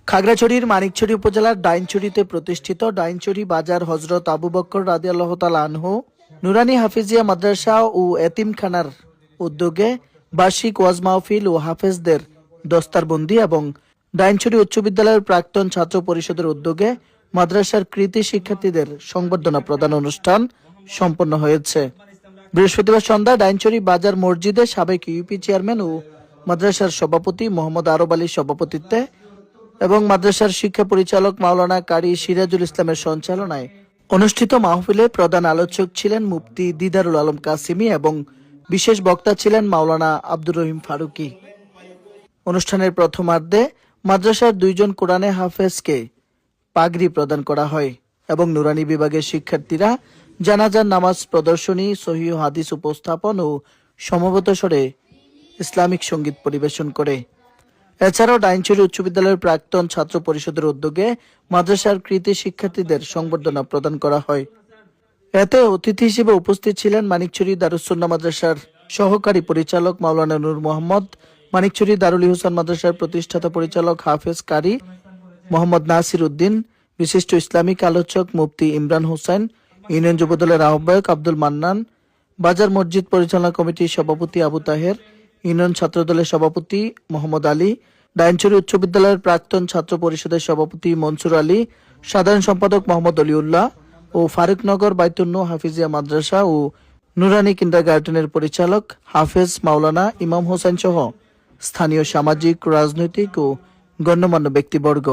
খাগড়াছড়ির মানিকছড়ি উপজেলার ডাইনছড়িতে প্রতিষ্ঠিত ডাইনছড়ি বাজার হযরত আবু বকর রাদিয়াল্লাহু তাআলা আনহু নুরানী হাফিজিয়া মাদ্রাসা ও এতিমখানার উদ্যোগে বার্ষিক ওয়াজ মাহফিল ও হাফেজদের দস্তারবন্দি এবং ডাইনছড়ি উচ্চ বিদ্যালয়ের প্রাক্তন ছাত্র পরিষদের উদ্যোগে মাদ্রাসার কৃতি শিক্ষার্থীদের সংবর্ধনা প্রদান অনুষ্ঠান সম্পন্ন হয়েছে। বৃহস্পতিবার সন্ধ্যায় ডাইনছড়ি বাজার মসজিদে সাবেক ইউপি চেয়ারম্যান ও মাদ্রাসার সভাপতি মোহাম্মদ আরব আলীর সভাপতিত্বে এবং মাদ্রাসার শিক্ষা পরিচালক মাওলানা কারি সিরাজুল ইসলামের সঞ্চালনায় অনুষ্ঠিত মাহফিলে প্রধান আলোচক ছিলেন মুফতি দিদারুল আলম কাসিমি এবং বিশেষ বক্তা ছিলেন মাওলানা আব্দুর রহিম ফারুকী। অনুষ্ঠানের প্রথমার্ধে মাদ্রাসার 2 জন কোরআনে হাফেজকে পাগড়ি প্রদান করা হয় এবং নুরানি বিভাগের শিক্ষার্থীরা জানাজার নামাজ প্রদর্শনী, সহিহ হাদিস উপস্থাপন ও সমবেত স্বরে ইসলামিক সঙ্গীত পরিবেশন করে। এছাড়াও ডাইনছড়ি উচ্চ বিদ্যালয়ের প্রাক্তন ছাত্র পরিষদের উদ্যোগে মাদ্রাসার কৃতি শিক্ষার্থীদের সংবর্ধনা প্রদান করা হয়। এতে অতিথি হিসেবে উপস্থিত ছিলেন মানিকছড়ি দারুস সুন্নাহ মাদ্রাসার সহকারী পরিচালক মাওলানা নূর মোহাম্মদ, মানিকছড়ি দারুল ইহসান মাদ্রাসার প্রতিষ্ঠাতা পরিচালক হাফেজ কারি মোহাম্মদ নাসির উদ্দিন, বিশিষ্ট ইসলামিক আলোচক মুফতি ইমরান হোসেন, ইউনিয়ন যুবদলের আহ্বায়ক আব্দুল মান্নান, বাজার মসজিদ পরিচালনা কমিটির সভাপতি আবু তাহের, ইউনিয়ন ছাত্রদলের সভাপতি মোহাম্মদ আলী, ডাইনছড়ি উচ্চ বিদ্যালয়ের প্রাক্তন ছাত্র পরিষদের সভাপতি মনসুর আলী, সাধারণ সম্পাদক মোহাম্মদ অলিউল্লাহ ও ফারুকনগর বাইতুন্নূর হাফিজিয়া মাদ্রাসা ও নুরানি কিন্ডারগার্টেনের পরিচালক হাফেজ মাওলানা ইমাম হোসেন সহ স্থানীয় সামাজিক, রাজনৈতিক ও গণ্যমান্য ব্যক্তিবর্গ।